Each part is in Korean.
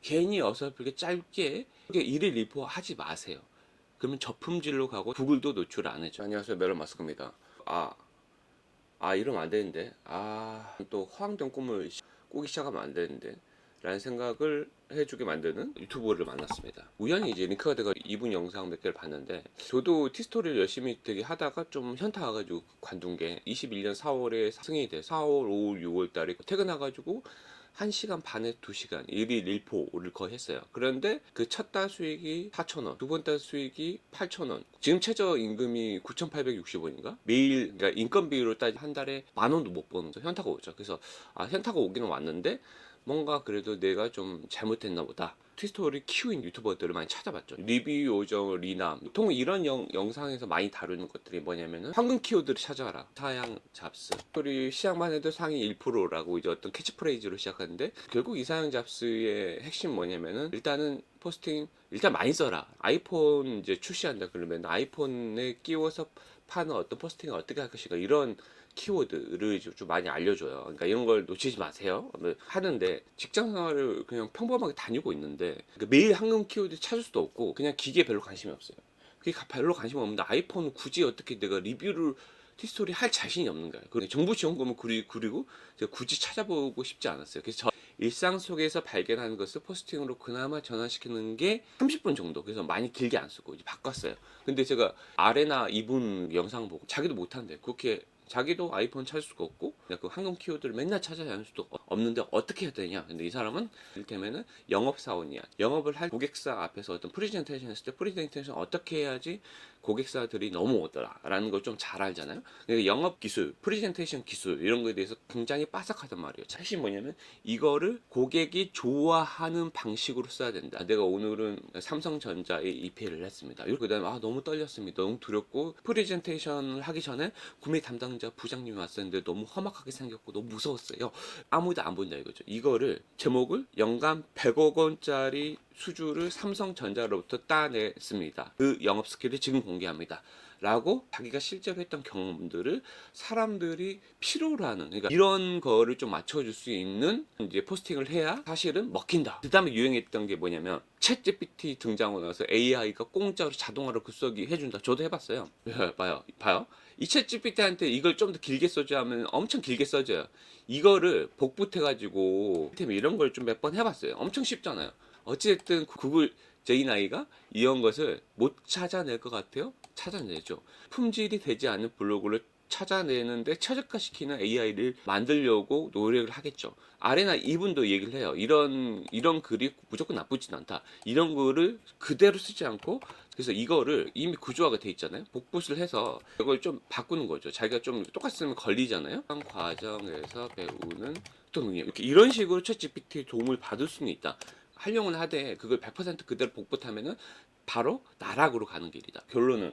괜히 어설프게 짧게 일일 리포하지 마세요. 그러면 저품질로 가고 구글도 노출 안 해줘. 안녕하세요, 메론 마스크입니다. 이러면 안 되는데, 또 허황된 꿈을 꾸기 시작하면 안 되는데 라는 생각을 해주게 만드는 유튜버를 만났습니다. 우연히 이제 링크가 돼가 이분 영상 몇 개를 봤는데, 저도 티스토리를 열심히 되게 하다가 좀 현타 와가지고 관둔 게, 21년 4월에 승인이 돼 4월 5월 6월 달에 퇴근해가지고 1시간 반에 2시간 일일 일포를 거의 했어요. 그런데 그 첫 달 수익이 4,000원, 두 번 달 수익이 8,000원. 지금 최저 임금이 9,860원인가? 매일, 그러니까 인건비로 따지면 한 달에 10,000원도 못 버는 거 현타가 오죠. 그래서 현타가 오기는 왔는데 뭔가 그래도 내가 좀 잘못했나 보다. 트위스토리를 키우는 유튜버들을 많이 찾아봤죠. 리뷰 요정, 리남. 보통 이런 영상에서 많이 다루는 것들이 뭐냐면은 황금 키워드를 찾아라. 사양 잡스. 스토리 시작만 해도 상위 1%라고 이제 어떤 캐치프레이즈로 시작하는데, 결국 이사양 잡스의 핵심 뭐냐면은 일단은 포스팅 일단 많이 써라. 아이폰 이제 출시한다 그러면 아이폰에 끼워서 파는 어떤 포스팅을 어떻게 할 것인가, 이런 키워드를 좀 많이 알려줘요. 그러니까 이런 걸 놓치지 마세요. 하는데 직장 생활을 그냥 평범하게 다니고 있는데, 그러니까 매일 황금 키워드 찾을 수도 없고 그냥 기계에 별로 관심이 없어요. 그게 별로 관심 없는데 아이폰 굳이 어떻게 내가 리뷰를 티스토리 할 자신이 없는 거예요. 그리고 정부 지원금을 그리고 제가 굳이 찾아보고 싶지 않았어요. 그래서 저 일상 속에서 발견하는 것을 포스팅으로 그나마 전환시키는 게 30분 정도. 그래서 많이 길게 안 쓰고 이제 바꿨어요. 근데 제가 아레나 이분 영상 보고 자기도 못한대. 그렇게 자기도 아이폰 찾을 수가 없고 그 황금 키워드를 맨날 찾아야 하는 수도 없는데 어떻게 해야 되냐. 근데 이 사람은 이를테면은 영업사원이야. 영업을 할 고객사 앞에서 어떤 프레젠테이션 했을 때 프레젠테이션 어떻게 해야지 고객사들이 넘어오더라라는 걸 좀 잘 알잖아요. 그러니까 영업 기술, 프레젠테이션 기술 이런 거에 대해서 굉장히 빠삭하단 말이에요. 핵심이 뭐냐면 이거를 고객이 좋아하는 방식으로 써야 된다. 내가 오늘은 삼성전자에 EPL을 했습니다. 그 다음에 너무 떨렸습니다. 너무 두렵고 프레젠테이션을 하기 전에 구매 담당자 부장님이 왔었는데 너무 험악하게 생겼고 너무 무서웠어요. 아무도 안 본다 이거죠. 이거를 제목을 연간 100억 원짜리 수주를 삼성전자로부터 따냈습니다. 그 영업 스킬을 지금 공개합니다. 라고 자기가 실제로 했던 경험들을 사람들이 필요로 하는, 그러니까 이런 거를 좀 맞춰줄 수 있는 이제 포스팅을 해야 사실은 먹힌다. 그 다음에 유행했던 게 뭐냐면 챗 GPT 등장하고 나서 AI가 공짜로 자동화로 글쓰기 해준다. 저도 해봤어요. 봐요. 이 챗 GPT한테 이걸 좀 더 길게 써줘 하면 엄청 길게 써줘요. 이거를 복붙해가지고 이런 걸 좀 몇 번 해봤어요. 엄청 쉽잖아요. 어찌됐든 구글 제이나이가 이런 것을 못 찾아낼 것 같아요. 찾아내죠. 품질이 되지 않는 블로그를 찾아내는데 최적화시키는 AI를 만들려고 노력을 하겠죠. 아레나 이분도 얘기를 해요. 이런 글이 무조건 나쁘진 않다. 이런 글을 그대로 쓰지 않고, 그래서 이거를 이미 구조화가 돼 있잖아요. 복붙을 해서 이걸 좀 바꾸는 거죠. 자기가 좀 똑같이 쓰면 걸리잖아요. 과정에서 배우는 또 능력, 이렇게 이런 식으로 챗 GPT 도움을 받을 수는 있다. 활용을 하되 그걸 100% 그대로 복붙하면은 바로 나락으로 가는 길이다. 결론은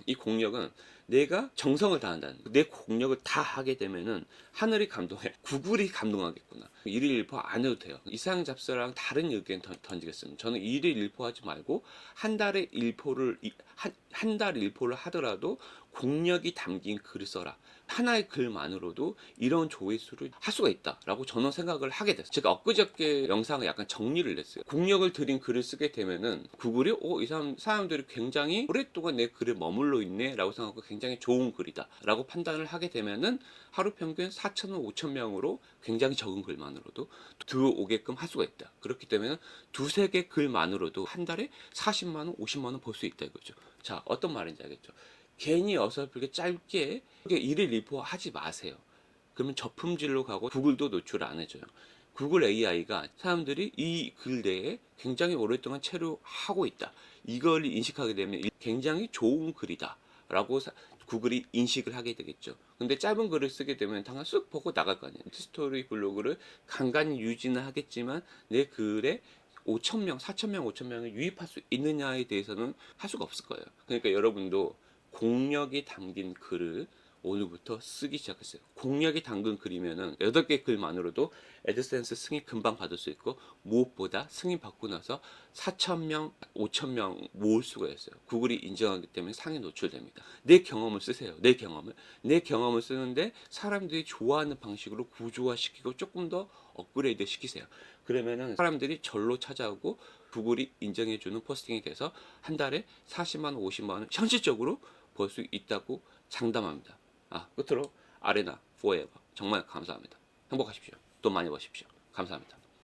이 공력은 내가 정성을 다한다는, 내 공력을 다 하게 되면은 하늘이 감동해. 구글이 감동하겠구나. 일일 일포 안 해도 돼요. 이상 잡스랑 다른 의견 던지겠습니다. 저는 일일 일포 하지 말고 한 달에 일포를 한 달 일포를 하더라도 공력이 담긴 글을 써라. 하나의 글만으로도 이런 조회수를 할 수가 있다라고 저는 생각을 하게 됐어요. 제가 엊그저께 영상을 약간 정리를 냈어요. 공력을 들인 글을 쓰게 되면은 구글이 이 사람들이 굉장히 오랫동안 내 글에 머물러 있네 라고 생각하고 굉장히 좋은 글이다 라고 판단을 하게 되면은 하루 평균 4,000명, 5,000명으로 굉장히 적은 글만으로도 들어오게끔 할 수가 있다. 그렇기 때문에 두세 개 글만으로도 한 달에 40만원, 50만원 벌 수 있다 이거죠. 자, 어떤 말인지 알겠죠? 괜히 어설프게 짧게 일일 리포 하지 마세요. 그러면 저품질로 가고 구글도 노출 안 해줘요. 구글 AI가 사람들이 이 글 내에 굉장히 오랫동안 체류하고 있다. 이걸 인식하게 되면 굉장히 좋은 글이다. 라고 구글이 인식을 하게 되겠죠. 근데 짧은 글을 쓰게 되면 당연 쓱 보고 나갈 거 아니에요. 스토리 블로그를 간간히 유지는 하겠지만 내 글에 5,000명, 4,000명, 5,000명을 유입할 수 있느냐에 대해서는 할 수가 없을 거예요. 그러니까 여러분도 공력이 담긴 글을 오늘부터 쓰기 시작했어요. 공력이 담긴 글이면은 8개 글만으로도 애드센스 승인 금방 받을 수 있고, 무엇보다 승인 받고 나서 4,000명, 5,000명 모을 수가 있어요. 구글이 인정하기 때문에 상에 노출됩니다. 내 경험을 쓰세요. 내 경험을 쓰는데 사람들이 좋아하는 방식으로 구조화시키고 조금 더 업그레이드 시키세요. 그러면은 사람들이 절로 찾아오고 구글이 인정해주는 포스팅이 돼서 한 달에 40만 원, 50만 원 현실적으로 벌 수 있다고 장담합니다. 끝으로 아레나 포에버 정말 감사합니다. 행복하십시오. 돈 많이 버십시오. 감사합니다.